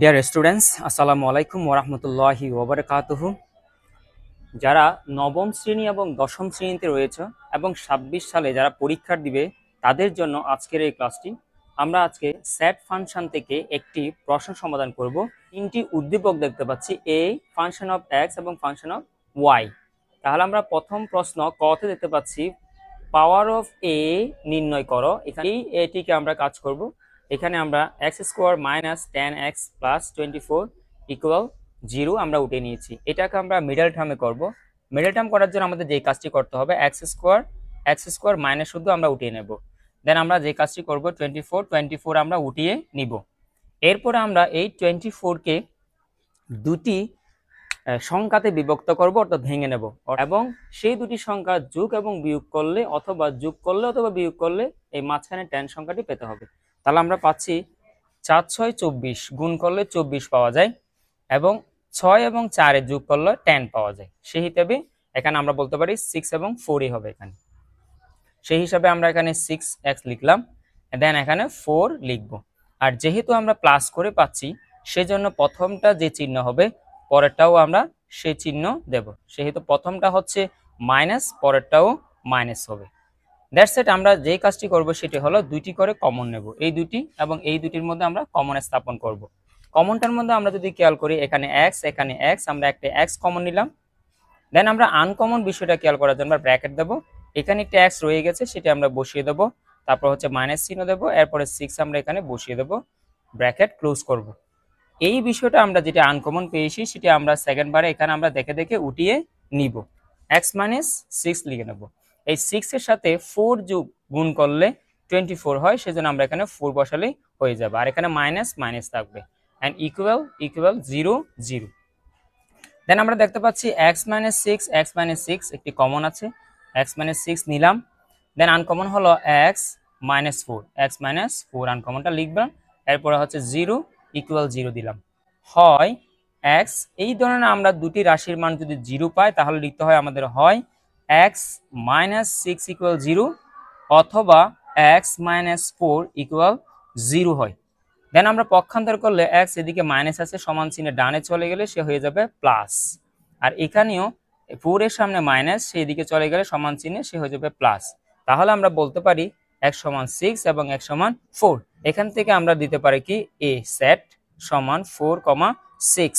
Dear students, আসসালামু আলাইকুম ওরহমতুল্লাহি ওবরাকাতুহু। যারা নবম শ্রেণী এবং দশম শ্রেণীতে রয়েছে এবং ২৬ সালে যারা পরীক্ষা দিবে তাদের জন্য আজকের এই ক্লাসটি। আমরা আজকে সেট ফাংশন থেকে একটি প্রশ্ন সমাধান করব। তিনটি উদ্দীপক দেখতে পাচ্ছি, এ, ফাংশন অফ এক্স এবং ফাংশন অফ ওয়াই। তাহলে আমরা প্রথম প্রশ্ন কতে দেখতে পাচ্ছি, পাওয়ার অফ এ নির্ণয় করো। এখানে এটিকে আমরা কাজ করব। এখানে আমরা x square minus 10x plus 24 equal 0 আমরা উঠে নিয়েছি। এটাকে আমরা মিডল টার্মে করব। মিডল টার্ম করার জন্য আমাদের যে কাজটি করতে হবে, এক্স স্কোয়ার মাইনাস শুধু আমরা উঠিয়ে নেব। দেন আমরা যে কাজটি করব 24 আমরা উঠিয়ে নিব। এরপরে আমরা এই 24কে দুটি সংখ্যাতে বিভক্ত করব, অর্থাৎ ভেঙে নেব, এবং সেই দুটি সংখ্যা যোগ এবং বিয়োগ করলে অথবা যোগ করলে অথবা বিয়োগ করলে এই মাঝখানে 10 সংখ্যাটি পেতে হবে। তাহলে আমরা পাচ্ছি 4 6 24, গুণ করলে 24 পাওয়া যায় এবং 6 এবং 4 যোগ করলে 10 পাওয়া যায়। সেই হিসাবে এখানে আমরা বলতে পারি 6 এবং 4ই হবে এখানে। সেই হিসাবে আমরা এখানে 6x লিখলাম, দেন এখানে 4 লিখব। আর যেহেতু আমরা প্লাস করে পাচ্ছি, সেজন্য প্রথমটা যে চিহ্ন হবে পরেরটাও আমরা সেই চিহ্ন দেব। সেহেতু প্রথমটা হচ্ছে মাইনাস, পরেরটাও মাইনাস হবে। That's it. আমরা যে কাজটি করব সেটি হলো দুইটি করে কমন নেব, এই দুটি এবং এই দুটির মধ্যে আমরা কমন স্থাপন করব। কমনটার মধ্যে আমরা যদি খেয়াল করি, এখানে x, আমরা একটা x কমন নিলাম। দেন আমরা আনকমন বিষয়টা খেয়াল করার জন্য ব্র্যাকেট দেবো। এখানে একটা x রয়ে গেছে, সেটা আমরা বসিয়ে দেবো। তারপর হচ্ছে মাইনাস চিহ্ন দেবো, এরপরে 6 আমরা এখানে বসিয়ে দেবো, ব্র্যাকেট ক্লোজ করব। এই বিষয়টা আমরা যেটা আনকমন পেয়েছি সেটা আমরা সেকেন্ড বারে এখানে আমরা দেখে দেখে উঠিয়ে নিব। x মাইনাস 6 লিখে নেব। এই 6 এর সাথে 4 যোগ গুণ করলে 24 হয়, সেজন্য আমরা এখানে 4 বসালেই হয়ে যাবে। আর এখানে মাইনাস মাইনাস থাকবে, এন্ড ইকুয়াল 0 0। দেন আমরা দেখতে পাচ্ছি x মাইনাস 6 একটি কমন আছে, x মাইনাস 6 নিলাম। দেন আনকমন হলো x মাইনাস 4, আনকমনটা লিখলাম। এরপরে হচ্ছে 0 ইকুয়াল 0 দিলাম। হয় x, এই ধরনের আমরা দুটি রাশির মান যদি 0 পাই তাহলে লিখতে হয় আমাদের হয় x মাইনাস 6 ইকুয়াল 0 অথবা x মাইনাস 4 ইকুয়াল 0 হয়। দেন আমরা পক্ষান্তর করলে x এদিকে মাইনাস আছে, সমান চিহ্নে ডানে চলে গেলে সে হয়ে যাবে প্লাস। আর এখানেও 4 এর সামনে মাইনাস, সেই দিকে চলে গেলে সমান চিহ্নে সে হয়ে যাবে প্লাস। তাহলে আমরা বলতে পারি x সমান 6 এবং x সমান 4। এখান থেকে আমরা দিতে পারি কি a সেট সমান 4,6।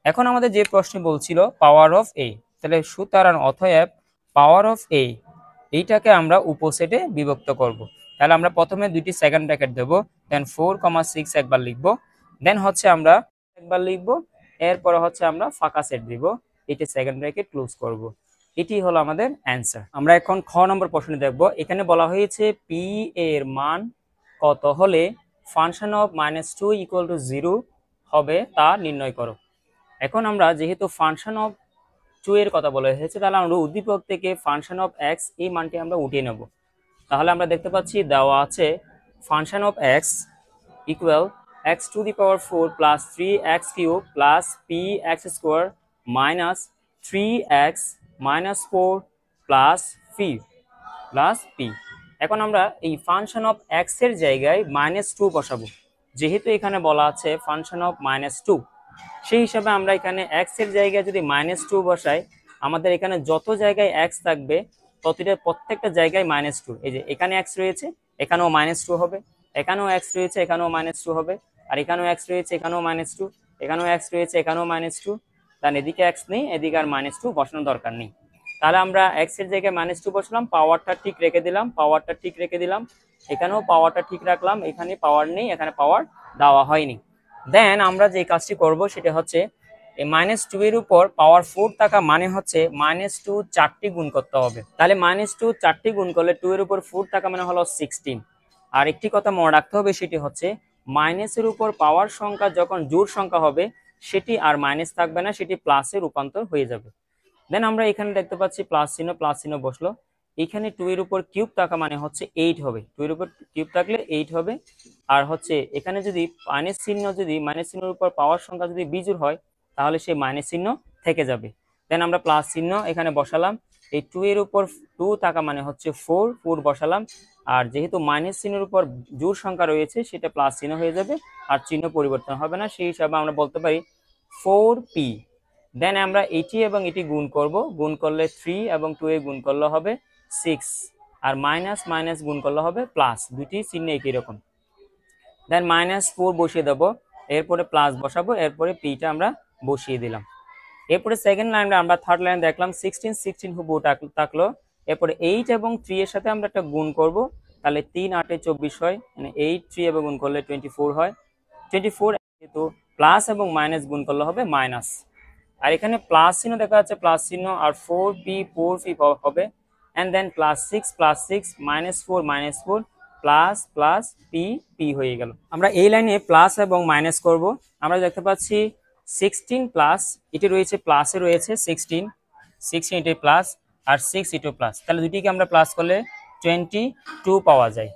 এখন আমাদের যে প্রশ্ন বলছিল পাওয়ার অফ a, তাহলে সুতরাং অতএব পাওয়ার অফ a এইটাকে আমরা উপসেটে বিভক্ত করব। তাহলে আমরা প্রথমে দুইটি সেকেন্ড ব্র্যাকেট দেব, দেন 4,6 একবার লিখব, দেন হচ্ছে আমরা একবার লিখব, এরপরে হচ্ছে আমরা ফাঁকা সেট দিব, এটি সেকেন্ড ব্র্যাকেট ক্লোজ করব। এটি হলো আমাদের অ্যান্সার। আমরা এখন খ নম্বর প্রশ্নে দেখব। এখানে বলা হয়েছে পি এর মান কত হলে ফাংশন অফ -2 ইকুয়াল টু 0 হবে তা নির্ণয় করো। এখন আমরা যেহেতু ফাংশন অফ 2 এর কথা বলা হয়েছে, তাহলে আমরা উদ্দীপক থেকে ফাংশন অফ x এই মানটি আমরা উঠিয়ে নেব। তাহলে আমরা দেখতে পাচ্ছি দেওয়া আছে function of x equal x to the power 4 plus 3x cube plus px square minus 3x minus 4 plus p। এখন আমরা এই ফাংশন অফ x এর জায়গায় -2 বসাবো। যেহেতু এখানে বলা আছে ফাংশন অফ -2, সেই হিসাবে আমরা এখানে x এর জায়গায় যদি -2 বসাই, আমাদের এখানে যত জায়গায় x থাকবে ততটা প্রত্যেকটা জায়গায় -2। এই যে এখানে x রয়েছে, এখানেও -2 হবে, এখানেও x রয়েছে, এখানেও -2 হবে, আর এখানেও x রয়েছে, এখানেও -2, এখানেও x রয়েছে, এখানেও -2। তাহলে এদিকে x নেই, এদিকে আর -2 বসানোর দরকার নেই। তাহলে আমরা x এর জায়গায় -2 বসালাম, পাওয়ারটা ঠিক রেখে দিলাম, এখানেও পাওয়ারটা ঠিক রাখলাম, এখানে পাওয়ার নেই, এখানে পাওয়ার দেওয়া হয়নি। দেন আমরা যে কাজটি করব সেটা হচ্ছে এই -2 এর উপর পাওয়ার 4 থাকা মানে হচ্ছে -2 4টি গুণ করতে হবে। তাহলে -2 4টি গুণ করলে 2 এর উপর 4 থাকা মানে হলো 16। আর একটি কথা মনে রাখতে হবে, সেটি হচ্ছে মাইনাসের উপর পাওয়ার সংখ্যা যখন জোড় সংখ্যা হবে সেটি আর মাইনাস থাকবে না, সেটি প্লাসে রূপান্তর হয়ে যাবে। দেন আমরা এখানে দেখতে পাচ্ছি প্লাস চিহ্ন বসলো। এখানে 2 এর উপর কিউব থাকা মানে হচ্ছে 8 হবে, 2 এর উপর কিউব থাকলে 8 হবে। আর হচ্ছে এখানে যদি মাইনাস চিহ্নের উপর পাওয়ার সংখ্যা যদি বিজোড় হয় তাহলে সেই মাইনাস চিহ্ন থেকে যাবে। দেন আমরা প্লাস চিহ্ন এখানে বসালাম, এই 2 এর উপর 2 থাকা মানে হচ্ছে 4 বসালাম। আর যেহেতু মাইনাস চিহ্নের উপর জোড় সংখ্যা রয়েছে সেটা প্লাস চিহ্ন হয়ে যাবে, আর চিহ্ন পরিবর্তন হবে না, সেই হিসাবে আমরা বলতে পারি 4p। দেন আমরা এটি এবং এটি গুণ করব, গুণ করলে 3 এবং 2 এ গুণ করলে হবে 6, আর মাইনাস মাইনাস গুণ করলে হবে প্লাস, দুটি চিহ্ন একই রকম। দেন -4 বসিয়ে দেবো, এরপরে প্লাস বসাবো, এরপরে পিটা আমরা বসিয়ে দিলাম। এরপরে সেকেন্ড লাইনে আমরা থার্ড লাইন দেখলাম 16 16 হুবহু থাকলো। এরপরে 8 এবং 3 এর সাথে আমরা একটা গুণ করব, তাহলে 3 8 এ 24 হয়, মানে 8 3 এবং গুণ করলে 24 হয়। 24 যেহেতু প্লাস এবং মাইনাস গুণ করলে হবে মাইনাস, আর এখানে প্লাস চিহ্ন দেখা যাচ্ছে, প্লাস চিহ্ন, আর 4p হবে, and then +6 +6 -4 plus plus P হয়ে গেল। আমরা এই লাইনে প্লাস এবং মাইনাস করব। আমরা দেখতে পাচ্ছি 16 প্লাস, এটি রয়েছে প্লাসে রয়েছে 16 এটি প্লাস, আর 6 এটিও প্লাস, তাহলে দুটিকে আমরা প্লাস করলে 22 পাওয়া যায়।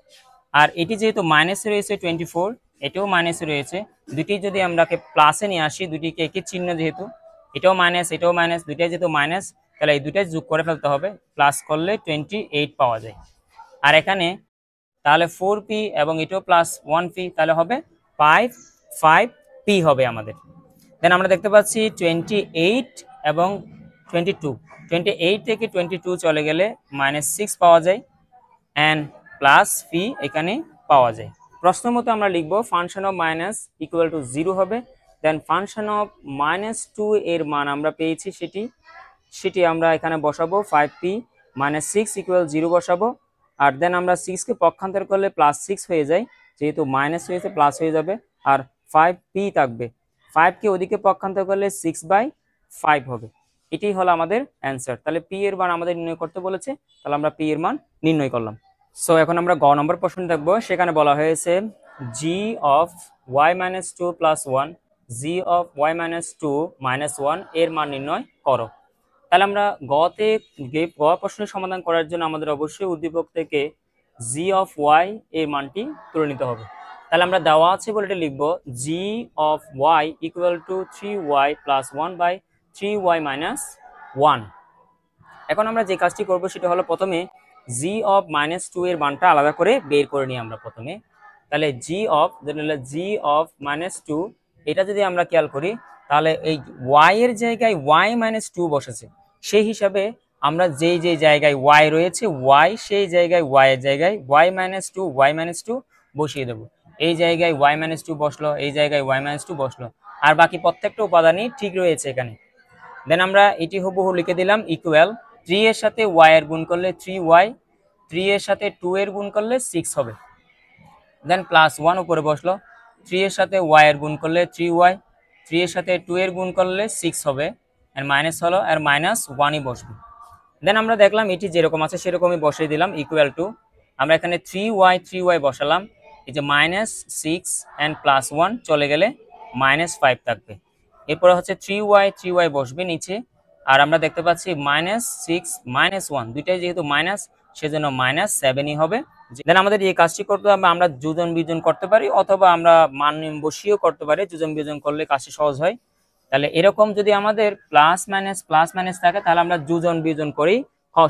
আর এটি যেহেতু মাইনাসে রয়েছে 24, এটাও মাইনাসে রয়েছে, দুটি যদি আমরা প্লাসে নিয়ে আসি, দুটিকে একই চিহ্ন যেহেতু, এটাও মাইনাস এটাও মাইনাস, দুইটাই যেহেতু মাইনাস, তাহলে এই দুটাই যোগ করে ফেলতে হবে, প্লাস করলে 28 পাওয়া যায়। আর এখানে তাহলে 4p এবং এটাও প্লাস 1p, তাহলে হবে 5p হবে আমাদের। দেন আমরা দেখতে পাচ্ছি 28 এবং 22, 28 থেকে 22 চলে গেলে -6 পাওয়া যায়, অ্যান্ড প্লাস পি এখানে পাওয়া যায়। প্রশ্ন মতো আমরা লিখবো function of minus equal to 0 হবে। দেন ফাংশন অফ -2 এর মান আমরা পেয়েছি, সেটি আমরা এখানে বসাবো, 5p -6 ইকুয়াল 0 বসাবো। আর দেন আমরা 6 কে পক্ষান্তর করলে +6 হয়ে যায়, যেহেতু মাইনাস হয়েছে প্লাস হয়ে যাবে, আর 5p থাকবে, 5 কে ওদিকে পক্ষান্তর করলে 6/5 হবে। এটাই হলো আমাদের অ্যান্সার। তাহলে পি এর মান আমাদের নির্ণয় করতে বলেছে, তাহলে আমরা পি এর মান নির্ণয় করলাম। সো এখন আমরা গ নম্বর প্রশ্ন দেখব। সেখানে বলা হয়েছে g of y-2 + 1 g of y-2 - 1 এর মান নির্ণয় করো। তাহলে আমরা গ প্রশ্নের সমাধান করার জন্য আমাদের অবশ্যই উদ্দীপক থেকে g অফ y এর মানটি তুলে নিতে হবে। তাহলে আমরা দেওয়া আছে বলে এটা লিখবো g of y equal to 3y + 1/3y - 1। এখন আমরা যে কাজটি করব সেটা হলো প্রথমে g অফ -2 এর মানটা আলাদা করে বের করে নিই আমরা প্রথমে। তাহলে g অফ -2, এটা যদি আমরা খেয়াল করি, তাহলে এই y এর জায়গায় y-2 বসেছে, সেই হিসাবে আমরা যেই জায়গায় y রয়েছে y, সেই জায়গায় y এর জায়গায় y-2 বসিয়ে দেব। এই জায়গায় y-2 বসলো, এই জায়গায় y-2 বসলো, আর বাকি প্রত্যেকটা উপাদানই ঠিক রয়েছে এখানে। দেন আমরা এটি হুবহু লিখে দিলাম ইকুয়াল 3 এর সাথে y এর গুণ করলে 3y, 3 এর সাথে 2 এর গুণ করলে 6 হবে। দেন +1 উপরে বসলো, 3 এর সাথে y এর গুণ করলে 3y, 3 এর সাথে 2 এর গুণ করলে 6 হবে, আর মাইনাস হলো, আর -1ই বসবে। দেন আমরা দেখলাম এটি যেরকম আছে সেরকমই বসিয়ে দিলাম ইকুয়াল টু, আমরা এখানে 3y বসালাম, এই যে -6 অ্যান্ড +1 চলে গেলে -5 থাকবে। এরপরে হচ্ছে 3y বসবে নিচে, আর আমরা দেখতে পাচ্ছি -6 -1 দুইটাই যেহেতু মাইনাস, সেজন্য -7ই হবে। দেন আমাদের এই কাজটি করতে হবে, আমরা যোজন বিয়োজন করতে পারি, অথবা আমরা মান বসিয়েও করতে পারি, যোজন বিয়োজন করলে কাজটি সহজ হয়। তাহলে এরকম যদি আমাদের প্লাস মাইনাস থাকে, তাহলে আমরা যোজন বিয়োজন করেই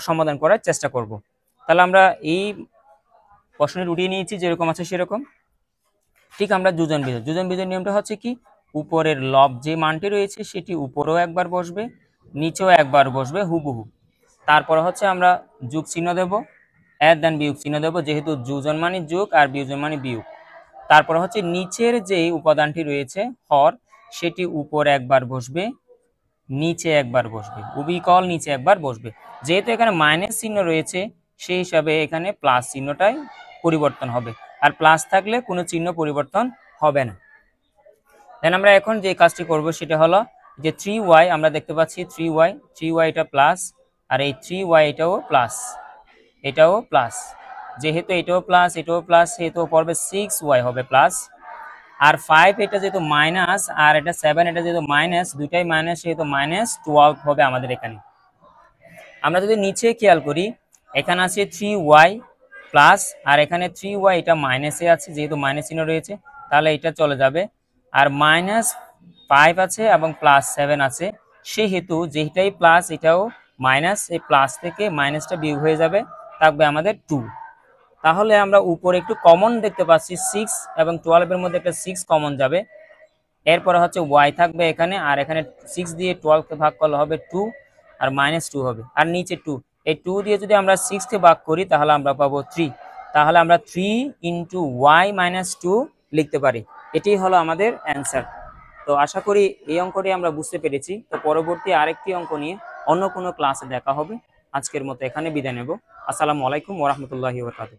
সমাধান করার চেষ্টা করব। তাহলে আমরা এই প্রশ্নের উঠিয়ে নিয়েছি যেরকম আছে সেরকম, ঠিক আমরা যোজন বিয়োজন নিয়মটা হচ্ছে কি, উপরের লব যে মানটি রয়েছে সেটি উপরেও একবার বসবে, নিচেও একবার বসবে হুবহু। তারপর হচ্ছে আমরা যোগ চিহ্ন দেব, এর দেন বিয়োগ চিহ্ন দেব, যেহেতু যোজন মানে যোগ আর বিয়োজন মানে বিয়োগ। তারপর হচ্ছে নিচের যে উপাদানটি রয়েছে হর, সেটি উপরে একবার বসবে, নিচে একবার বসবে, উবিকল নিচে একবার বসবে। যেহেতু এখানে মাইনাস চিহ্ন রয়েছে, সেই হিসাবে এখানে প্লাস চিহ্নটাই পরিবর্তন হবে, আর প্লাস থাকলে কোনো চিহ্ন পরিবর্তন হবে না। দেন আমরা এখন যে কাজটি করব সেটা হলো যে 3y, আমরা দেখতে পাচ্ছি 3y এটা প্লাস, আর এই 3y এটাও প্লাস, যেহেতু এটাও প্লাস সেহেতু পড়বে 6y হবে প্লাস, আর 5 এটা যেহেতু মাইনাস, আর এটা 7 এটা যেহেতু মাইনাস, দুইটাই মাইনাস, সেহেতু -12 হবে আমাদের এখানে। আমরা যদি নিচে খেয়াল করি, এখানে আছে 3y প্লাস, আর এখানে 3y এটা মাইনাসে আছে, যেহেতু মাইনাস চিহ্ন রয়েছে, তাহলে এটা চলে যাবে, আর -5 আছে এবং +7 আছে, সেহেতু যেটাই প্লাস এটাও মাইনাস, এই প্লাস থেকে মাইনাসটা বিয়োগ হয়ে যাবে, থাকবে আমাদের 2। তাহলে আমরা উপরে একটু কমন দেখতে পাচ্ছি 6 এবং 12 এর মধ্যে একটা 6 কমন যাবে। এরপরে হচ্ছে y থাকবে এখানে, আর এখানে 6 দিয়ে 12 কে ভাগ করলে হবে 2 আর -2 হবে, আর নিচে 2। এই 2 দিয়ে যদি আমরা 6 কে ভাগ করি তাহলে আমরা পাবো 3। তাহলে আমরা 3 ইন্টু y - 2 লিখতে পারি। এটাই হলো আমাদের অ্যান্সার। তো আশা করি এই অঙ্কটি আমরা বুঝতে পেরেছি। তো পরবর্তী আরেকটি অঙ্ক নিয়ে অন্য কোনো ক্লাসে দেখা হবে। আজকের মতো এখানে বিদায় নেব। আসসালামু আলাইকুম ওয়া রাহমাতুল্লাহি ওয়া বারাকাতুহু।